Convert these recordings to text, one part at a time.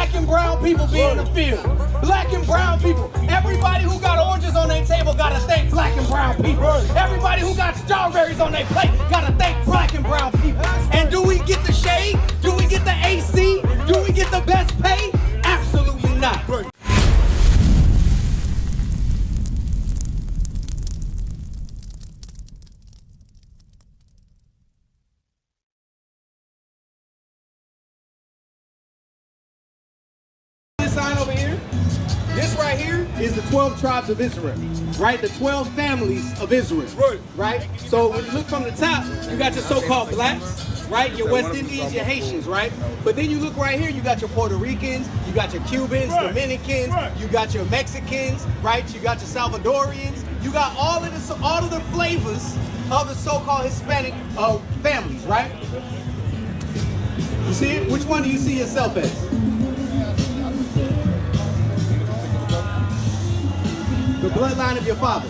black and brown people be in the field. Black and brown people. Everybody who got oranges on their table gotta thank black and brown people. Everybody who got strawberries on their plate gotta thank black and brown people. And do we get the shade? Do we get the AC? Do we get the best pay? Absolutely not. Sign over here. This right here is the 12 tribes of Israel, right? The 12 families of Israel, right? So when you look from the top, you got your so-called blacks, right? Your West Indians, your Haitians, right? But then you look right here, you got your Puerto Ricans, you got your Cubans, Dominicans, you got your Mexicans, right? You got your Salvadorians, you got all of the flavors of the so-called Hispanic families, right? You see it? Which one do you see yourself as? The bloodline of your father.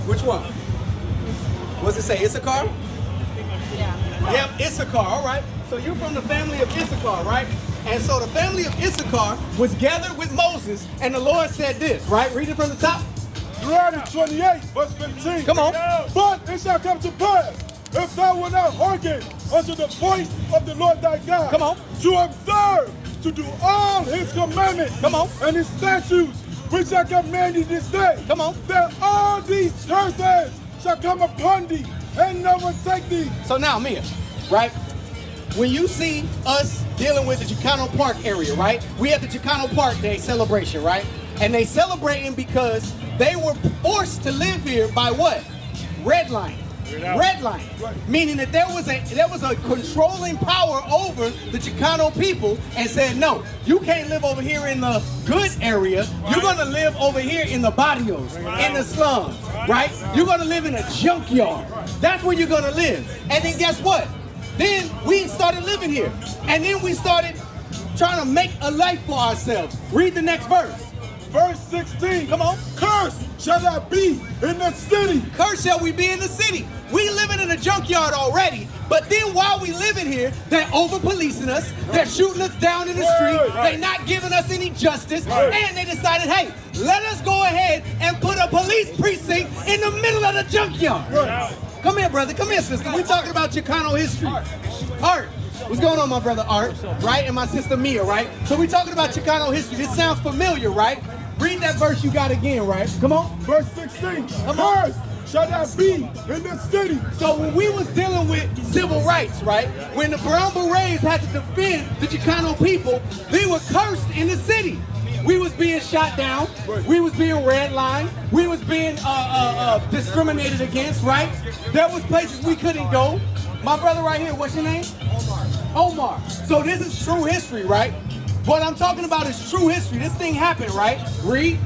Which one? What's it say? Issachar? Yeah. Yep, Issachar. All right. So you're from the family of Issachar, right? And so the family of Issachar was gathered with Moses, and the Lord said this, right? Read it from the top. Deuteronomy 28, verse 15. Come on. But it shall come to pass, if thou wilt not hearken unto the voice of the Lord thy God, come on, to observe, to do all his commandments, come on, and his statutes, which I command thee this day, come on, that all these curses shall come upon thee, and never take thee. So now, Mia, right? When you see us dealing with the Chicano Park area, right? We have the Chicano Park Day celebration, right? And they celebrating because they were forced to live here by what? Redlining. Redlining, meaning that there was a controlling power over the Chicano people and said, no, you can't live over here in the good area. You're going to live over here in the barrios, in the slums, right? You're going to live in a junkyard. That's where you're going to live. And then guess what? Then we started living here. And then we started trying to make a life for ourselves. Read the next verse. Verse 16. Come on. Cursed shall thou be in the city. Cursed shall we be in the city. We living in a junkyard already, but then while we living here, they're over-policing us, they're shooting us down in the street, they're not giving us any justice, and they decided, hey, let us go ahead and put a police precinct in the middle of the junkyard. Come here, brother. Come here, sister. We're talking about Chicano history. Art. What's going on, my brother Art, right? And my sister Mia, right? So we're talking about Chicano history. This sounds familiar, right? Read that verse you got again, right? Come on. Verse 16. Come on. Shall that be in the city? So when we was dealing with civil rights, right? When the Brown Berets had to defend the Chicano people, they were cursed in the city. We was being shot down. We was being redlined. We was being discriminated against, right? There was places we couldn't go. My brother right here, what's your name? Omar. So this is true history, right? What I'm talking about is true history. This thing happened, right? Read.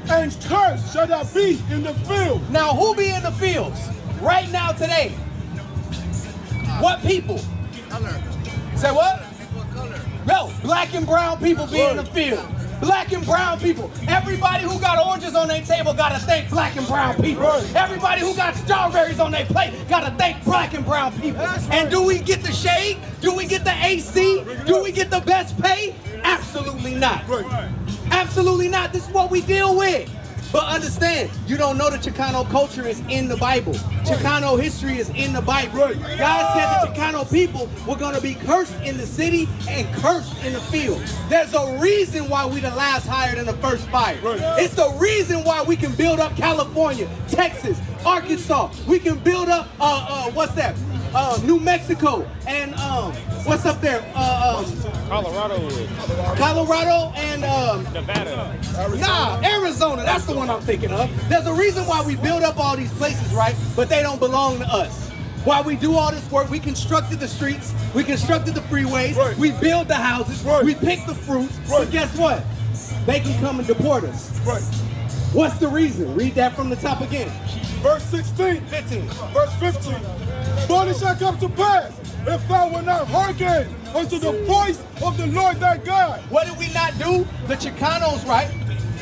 And cursed shall thou be in the field. Now, who be in the fields right now today? What people? Color. Say what? What color? No, black and brown people be in the field. Black and brown people. Everybody who got oranges on their table gotta thank black and brown people. Everybody who got strawberries on their plate gotta thank black and brown people. And do we get the shade? Do we get the AC? Do we get the best pay? Absolutely not. Absolutely not. This is what we deal with. But understand, you don't know the Chicano culture is in the Bible. Chicano history is in the Bible. God said the Chicano people were going to be cursed in the city and cursed in the field. There's a reason why we the last hired in the first fire. It's the reason why we can build up California, Texas, Arkansas. We can build up, what's that? New Mexico and what's up there? Colorado and Nevada. Arizona. That's the one I'm thinking of. There's a reason why we build up all these places, right? But they don't belong to us. While we do all this work, we constructed the streets, we constructed the freeways, we build the houses, we pick the fruits. But guess what? They can come and deport us. What's the reason? Read that from the top again. Verse 16. 15. Verse 15. But it shall come to pass, if thou wilt not hearken unto the voice of the Lord thy God. What did we not do? The Chicanos, right?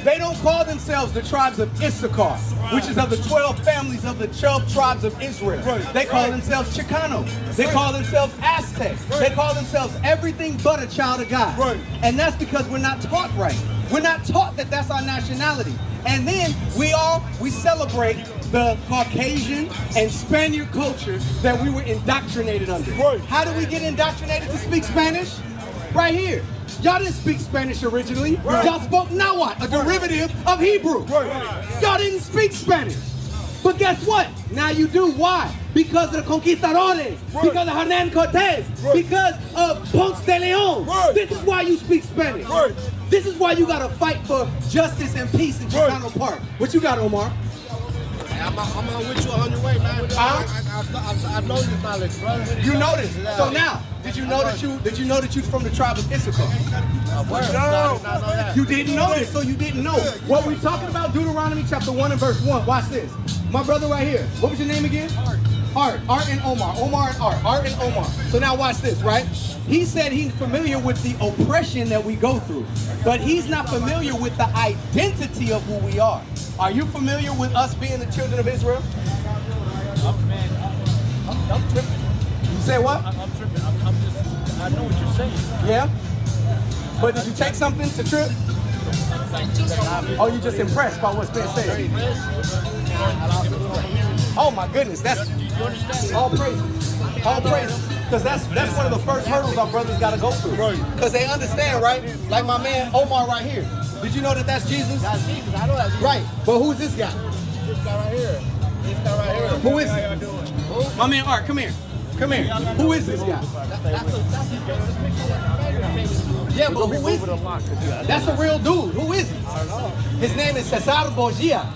They don't call themselves the tribes of Issachar, which is of the 12 families of the 12 tribes of Israel. They call themselves Chicano. They call themselves Aztec. They call themselves everything but a child of God. And that's because we're not taught right. We're not taught that that's our nationality. And then we celebrate the Caucasian and Spaniard culture that we were indoctrinated under. How did we get indoctrinated to speak Spanish? Right here. Y'all didn't speak Spanish originally. Y'all spoke Nahuatl, a derivative of Hebrew. Y'all didn't speak Spanish. But guess what? Now you do. Why? Because of the conquistadores, because of Hernan Cortez, because of Ponce de Leon. This is why you speak Spanish. This is why you gotta fight for justice and peace in Chicano Park. What you got, Omar? I'm with you on your way, man. I know this knowledge, brother. You know this. So now, did you know that you're from the tribe of Issachar? No. You didn't know this, so you didn't know. What we're talking about, Deuteronomy chapter 1 and verse 1. Watch this. My brother right here. What was your name again? Art and Omar. Omar and Art. Art and Omar. So now watch this, right? He said he's familiar with the oppression that we go through, but he's not familiar with the identity of who we are. Are you familiar with us being the children of Israel? I'm tripping. You say what? I'm tripping. I know what you're saying. Yeah? But did you take something to trip? Oh, you just impressed by what's being said? Oh my goodness, that's all praises. All praises. Because that's one of the first hurdles our brothers got to go through. Because they understand, right? Like my man Omar right here. Did you know that that's Jesus? That's Jesus. I know that's Jesus. Right. But who's this guy? This guy right here. This guy right here. Who is he? My man Art, come here. Come here. Who is this guy? Yeah, but who is he? That's a real dude. Who is he? I don't know. His name is Cesar Borgia.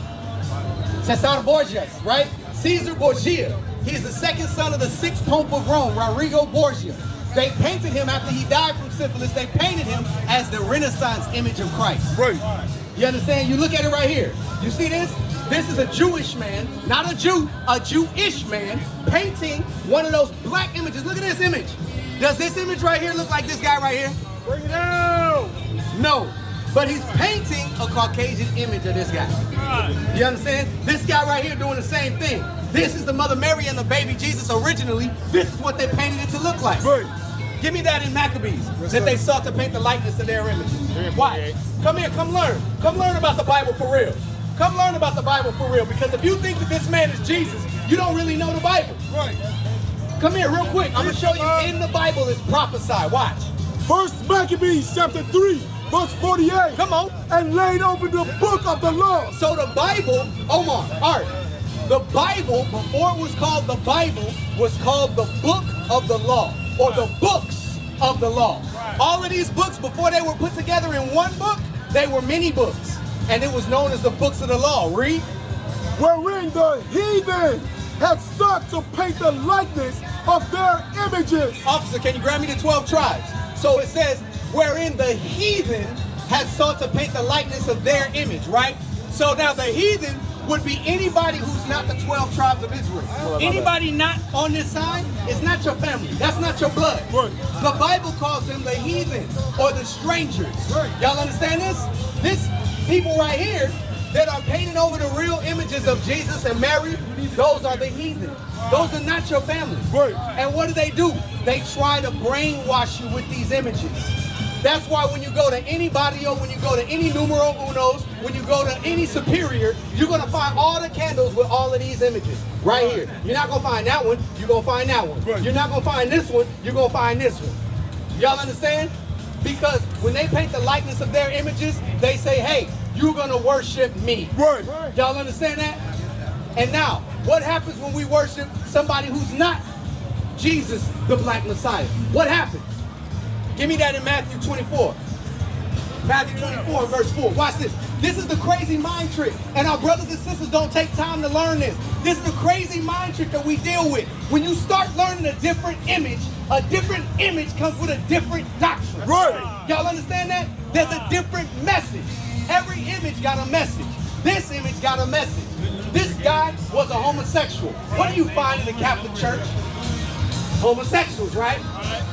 Cesar Borgias, right? Caesar Borgia. He's the second son of the 6th Pope of Rome, Rodrigo Borgia. They painted him after he died from syphilis. They painted him as the Renaissance image of Christ. You understand? You look at it right here. You see this? This is a Jewish man, not a Jew, a Jewish man painting one of those black images. Look at this image. Does this image right here look like this guy right here? Bring it out! No. But he's painting a Caucasian image of this guy. You understand? This guy right here doing the same thing. This is the Mother Mary and the baby Jesus originally. This is what they painted it to look like. Give me that in Maccabees, that they sought to paint the likeness of their images. Why? Come here, come learn. Come learn about the Bible for real. Come learn about the Bible for real, because if you think that this man is Jesus, you don't really know the Bible. Come here real quick. I'm going to show you in the Bible it's prophesied. Watch. First Maccabees chapter 3, verse 48. Come on. And laid open the book of the law. So the Bible, Omar, Art, the Bible, before it was called the Bible, was called the book of the law, or the books of the law. All of these books, before they were put together in one book, they were many books. And it was known as the books of the law. Read. Wherein the heathen had sought to paint the likeness of their images. Officer, can you grab me the 12 tribes? So it says, wherein the heathen had sought to paint the likeness of their image, right? So now the heathen would be anybody who's not the 12 tribes of Israel. Anybody not on this side is not your family. That's not your blood. The Bible calls them the heathen or the strangers. Y'all understand this? This people right here that are painting over the real images of Jesus and Mary, those are the heathen. Those are not your family. And what do? They try to brainwash you with these images. That's why when you go to any barrio, when you go to any numero unos, when you go to any superior, you're going to find all the candles with all of these images right here. You're not going to find that one, you're going to find that one. You're not going to find this one, you're going to find this one. Y'all understand? Because when they paint the likeness of their images, they say, hey, you're going to worship me. Y'all understand that? And now, what happens when we worship somebody who's not Jesus, the Black Messiah? What happens? Give me that in Matthew 24. Matthew 24, verse 4. Watch this. This is the crazy mind trick. And our brothers and sisters don't take time to learn this. This is the crazy mind trick that we deal with. When you start learning a different image comes with a different doctrine. Y'all understand that? There's a different message. Every image got a message. This image got a message. This guy was a homosexual. What do you find in the Catholic Church? Homosexuals, right?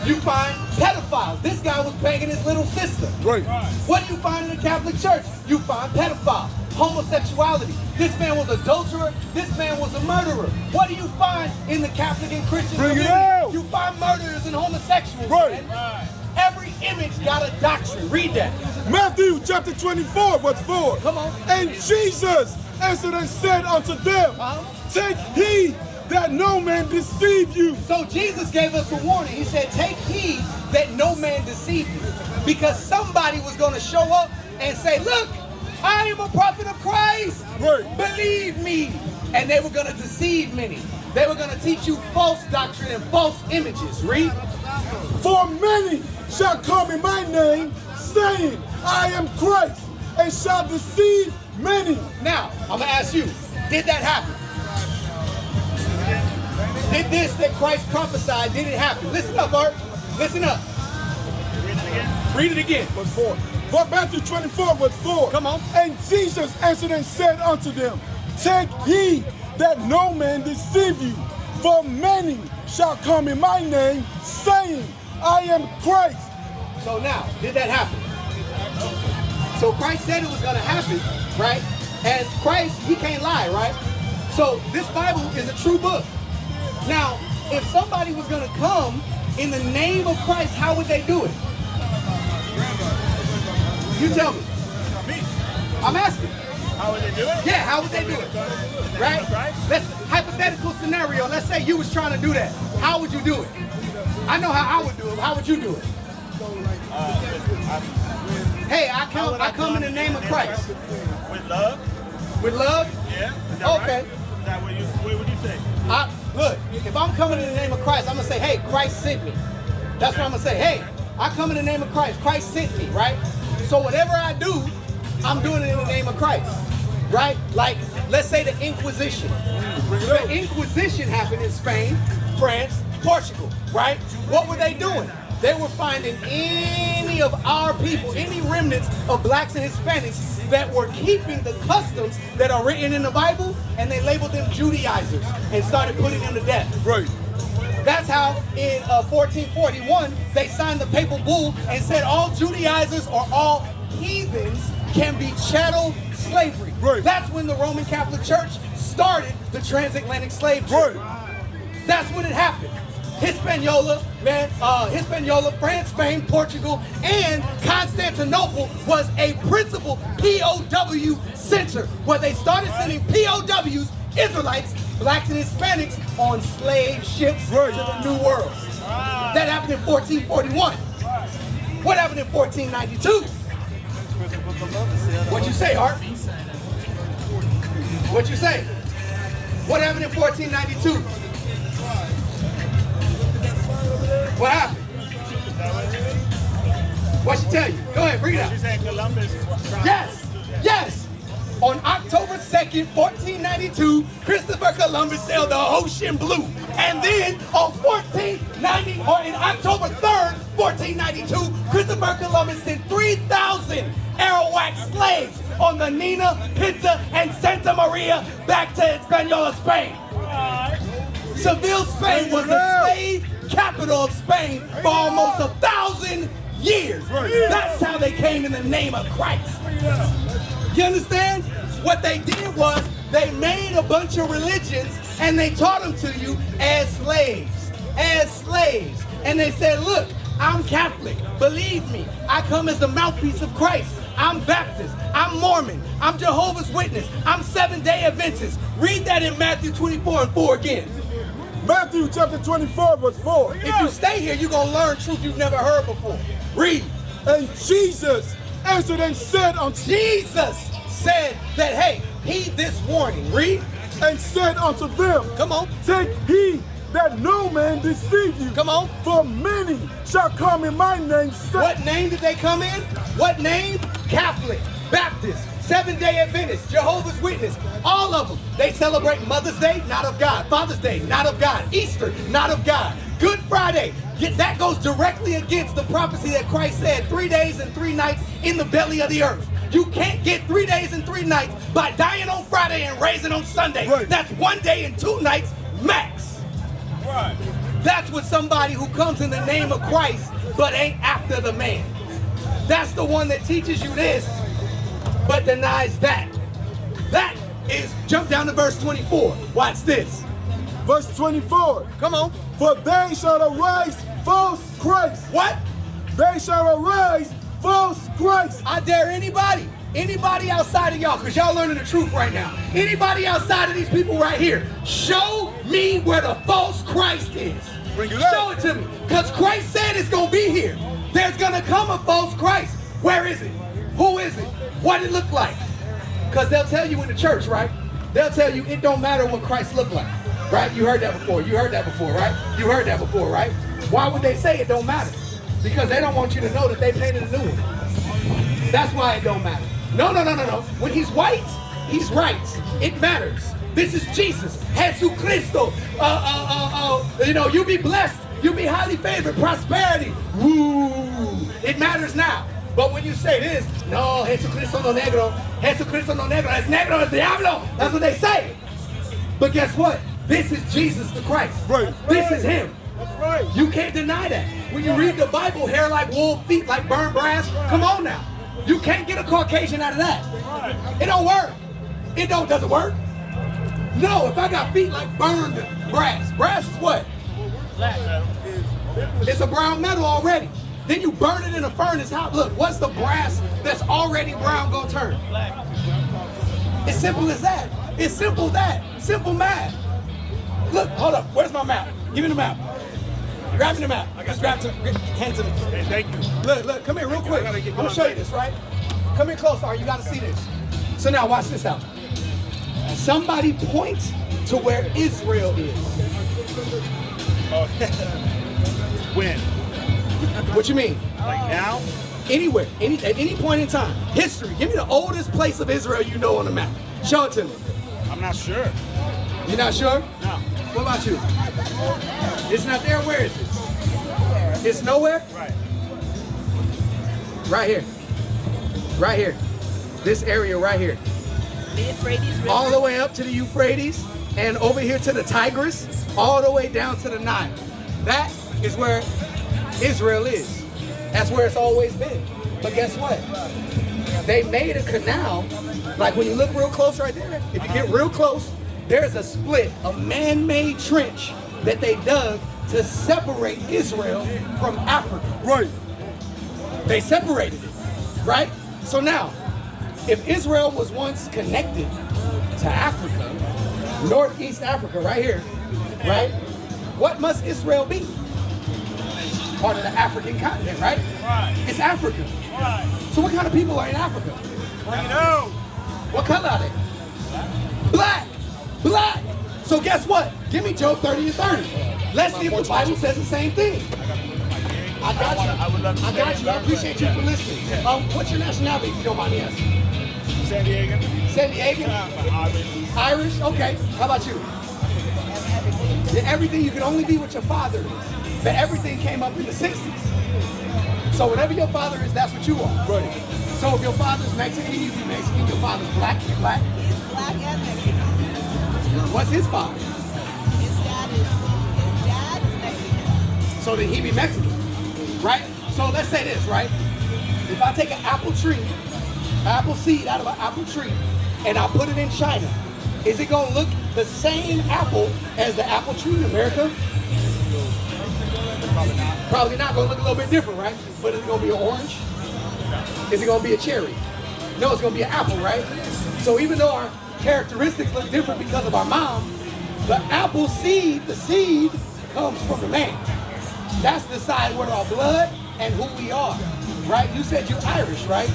You find pedophiles. This guy was banging his little sister. Right. What do you find in the Catholic Church? You find pedophiles. Homosexuality. This man was an adulterer. This man was a murderer. What do you find in the Catholic and Christian Bring it community? out. You find murderers and homosexuals. Right. Man. Every image got a doctrine. Read that. Matthew chapter 24, verse 4. Come on. And Jesus answered and said unto them, take heed that no man deceive you. So Jesus gave us a warning. He said, take heed that no man deceive you. Because somebody was going to show up and say, look, I am a prophet of Christ. Right. Believe me. And they were going to deceive many. They were going to teach you false doctrine and false images. Read. For many shall come in my name, saying, I am Christ, and shall deceive many. Now, I'm going to ask you, did that happen? Did this that Christ prophesied, did it happen? Listen up, Art. Listen up. Read it again. Verse 4. But Matthew 24, verse 4. Come on. And Jesus answered and said unto them, take heed that no man deceive you. For many shall come in my name, saying, I am Christ. So now, did that happen? So Christ said it was going to happen, right? And Christ, he can't lie, right? So this Bible is a true book. Now, if somebody was going to come in the name of Christ, how would they do it? You tell me. I'm asking. How would they do it? Yeah, how would they do it? Right? Let's hypothetical scenario. Let's say you was trying to do that. How would you do it? I know how I would do it. How would you do it? Hey, I come in the name of Christ. With love? With love? Yeah. Is that Okay. Right? Is that what would you say? Look, if I'm coming in the name of Christ, I'm going to say, hey, Christ sent me. That's what I'm going to say. Hey, I come in the name of Christ. Christ sent me, right? So whatever I do, I'm doing it in the name of Christ, right? Like, let's say the Inquisition. The Inquisition happened in Spain, France, Portugal, right? What were they doing? They were finding any of our people, any remnants of blacks and Hispanics that were keeping the customs that are written in the Bible, and they labeled them Judaizers and started putting them to death. Right. That's how in 1441 they signed the papal bull and said all Judaizers or all heathens can be chattel slavery. Right. That's when the Roman Catholic Church started the transatlantic slave trade. Right. That's when it happened. Hispaniola, man, Hispaniola, France, Spain, Portugal, and Constantinople was a principal POW center where they started sending POWs, Israelites, blacks and Hispanics, on slave ships to the New World. That happened in 1441. What happened in 1492? What'd you say, Art? What'd you say? What happened in 1492? What happened? What she tell you? Go ahead, bring it out. She said Columbus. Yes, yes. On October 2nd, 1492, Christopher Columbus sailed the ocean blue. And then on in October 3rd, 1492, Christopher Columbus sent 3,000 Arawak slaves on the Nina, Pinta, and Santa Maria back to Hispaniola, Spain. Seville, Spain was the slave capital of Spain for almost 1,000 years. That's how they came in the name of Christ. You understand? What they did was they made a bunch of religions and they taught them to you as slaves. As slaves. And they said, look, I'm Catholic. Believe me, I come as the mouthpiece of Christ. I'm Baptist. I'm Mormon. I'm Jehovah's Witness. I'm Seventh-day Adventist. Read that in Matthew 24:4 again. Matthew chapter 24, verse 4. If you stay here, you're going to learn truth you've never heard before. Read. And Jesus answered and said unto Jesus said that, hey, heed this warning. Read. and said unto them, Come on. take heed that no man deceive you. Come on. For many shall come in my name. What name did they come in? What name? Catholic, Baptist, Seventh-day Adventist, Jehovah's Witness, all of them. They celebrate Mother's Day, not of God. Father's Day, not of God. Easter, not of God. Good Friday, that goes directly against the prophecy that Christ said, 3 days and 3 nights in the belly of the earth. You can't get 3 days and 3 nights by dying on Friday and raising on Sunday. Right. That's 1 day and 2 nights max. Right. That's what somebody who comes in the name of Christ but ain't after the man. That's the one that teaches you this but denies that. That is, jump down to verse 24. Watch this. Verse 24. Come on. For they shall arise false Christ. What? They shall arise false Christ. I dare anybody outside of y'all, because y'all learning the truth right now. Anybody outside of these people right here, show me where the false Christ is. Bring it up. Show it to me. Because Christ said it's going to be here. There's going to come a false Christ. Where is it? Who is it? What it look like? Because they'll tell you in the church, right? They'll tell you it don't matter what Christ look like. Right? You heard that before. You heard that before, right? You heard that before, right? Why would they say it don't matter? Because they don't want you to know that they painted a new one. That's why it don't matter. No. When he's white, he's right. It matters. This is Jesus. Jesus Cristo. You be blessed. You be highly favored. Prosperity. Woo. It matters now. But when you say this, no, Jesus Cristo no negro. Jesus Cristo no negro. Es negro, es diablo. That's what they say. But guess what? This is Jesus the Christ. Right. This is him. That's right. You can't deny that. When you read the Bible, hair like wool, feet like burned brass, come on now. You can't get a Caucasian out of that. It don't work. Does it work? No, if I got feet like burned brass. Brass is what? It's a brown metal already. Then you burn it in a furnace. Look, what's the brass that's already brown gonna turn? It's simple as that. It's simple that. Simple math. Look, hold up. Where's my map? Give me the map. Grab me the map. Just hand it to me. Hey, thank you. Look, come here real quick. I'm gonna show you this, right? Come here close, you gotta see this. So now watch this out. Somebody point to where Israel is. Oh. When? What you mean? Like now? Anywhere, at any point in time. History. Give me the oldest place of Israel you know on the map. Show it to me. I'm not sure. You're not sure? No. What about you? It's not there. Where is it? It's nowhere? Right. Right here. Right here. This area right here. The Euphrates River. All the way up to the Euphrates and over here to the Tigris, all the way down to the Nile. That is where Israel is. That's where it's always been. But guess what? They made a canal. Like when you look real close right there, if you get real close, there's a split, a man-made trench that they dug to separate Israel from Africa. Right. They separated it, right? So now, if Israel was once connected to Africa, Northeast Africa, right here, right? What must Israel be? Part of the African continent, right? Right. It's Africa. Right. So what kind of people are in Africa? Bring it on. What color are they? Black. Black. So guess what? Give me Job 30 and 30. Let's see if the Bible says the same thing. I got you. I would love to I got stay you. I in appreciate you for listening. What's your nationality, if you don't mind me asking? San Diego. San Diego? Irish. Irish? Okay. How about you? Yeah, everything. You can only be what your father is. But everything came up in the 60s. So whatever your father is, that's what you are. Right. So if your father's Mexican, you be Mexican. Your father's black, you're black. Black and Mexican. What's his father? His dad is Mexican. So then he be Mexican, right? So let's say this, right? If I take an apple tree, apple seed out of an apple tree, and I put it in China, is it gonna look the same apple as the apple tree in America? Probably not. Probably not. Gonna look a little bit different, right? But is it gonna be an orange? Is it gonna be a cherry? No, it's gonna be an apple, right? So even though our characteristics look different because of our mom, the apple seed, the seed comes from the man. That's the side where our blood and who we are, right? You said you're Irish, right?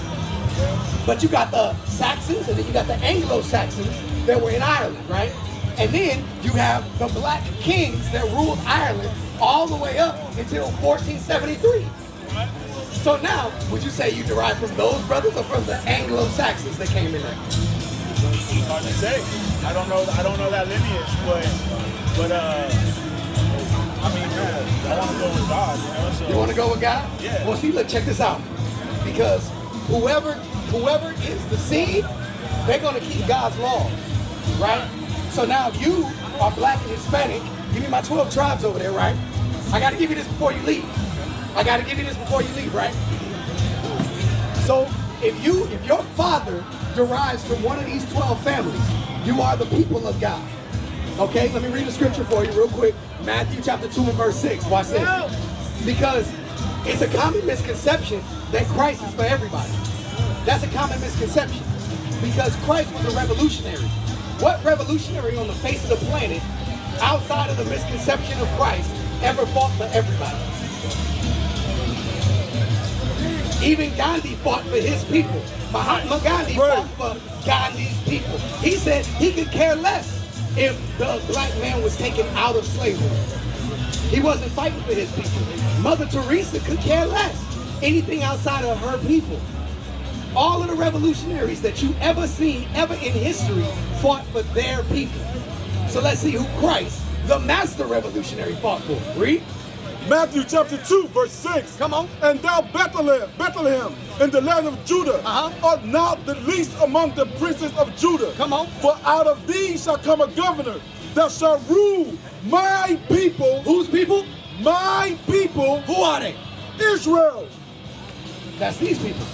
But you got the Saxons and then you got the Anglo-Saxons that were in Ireland, right? And then you have the black kings that ruled Ireland all the way up until 1473. So now, would you say you derive from those brothers or from the Anglo-Saxons that came in there? Hard to say. I don't know that lineage, but I mean, man, I want to go with God, you know. So You want to go with God? Yeah. Well, see, look, check this out. Because whoever is the seed, they're going to keep God's laws, right? So now if you are black and Hispanic, give me my 12 tribes over there, right? I got to give you this before you leave. Right? So if your father derives from one of these 12 families, you are the people of God. Okay, let me read the scripture for you real quick. Matthew chapter 2 and verse 6. Watch this. Because it's a common misconception that Christ is for everybody. That's a common misconception. Because Christ was a revolutionary. What revolutionary on the face of the planet, outside of the misconception of Christ, ever fought for everybody? Even Gandhi fought for his people. Mahatma Gandhi fought for Gandhi's people. He said he could care less if the black man was taken out of slavery. He wasn't fighting for his people. Mother Teresa could care less. Anything outside of her people. All of the revolutionaries that you ever seen, ever in history, fought for their people. So let's see who Christ, the master revolutionary, fought for. Read. Matthew chapter 2, verse 6. Come on. And thou Bethlehem, in the land of Judah, art not the least among the princes of Judah. Come on. For out of thee shall come a governor that shall rule my people. Whose people? My people. Who are they? Israel. That's these people.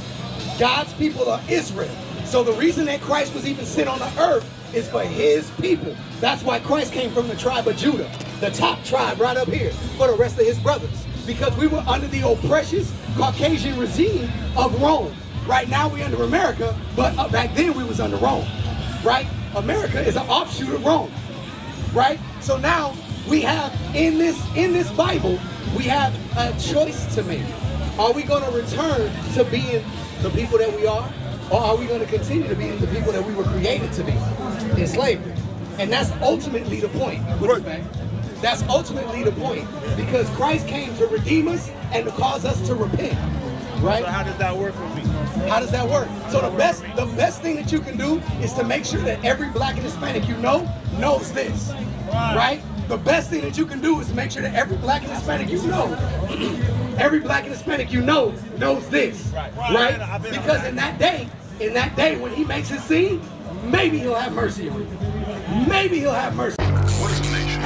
God's people are Israel. So the reason that Christ was even sent on the earth is for his people. That's why Christ came from the tribe of Judah, the top tribe right up here, for the rest of his brothers. Because we were under the oppressive Caucasian regime of Rome. Right now we're under America, but back then we was under Rome. Right? America is an offshoot of Rome. Right? So now we have in this Bible, we have a choice to make. Are we going to return to being the people that we are? Or are we going to continue to be the people that we were created to be in slavery? And that's ultimately the point. That's ultimately the point. Because Christ came to redeem us and to cause us to repent. Right? So how does that work with me? How does that work? So the best thing that you can do is to make sure that every black and Hispanic you know knows this. Right? The best thing that you can do is to make sure that every black and Hispanic you know, every black and Hispanic you know knows this. Right? Because in that day when he makes his scene, maybe he'll have mercy on you. Maybe he'll have mercy. What is the nation?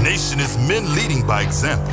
Nation is men leading by example.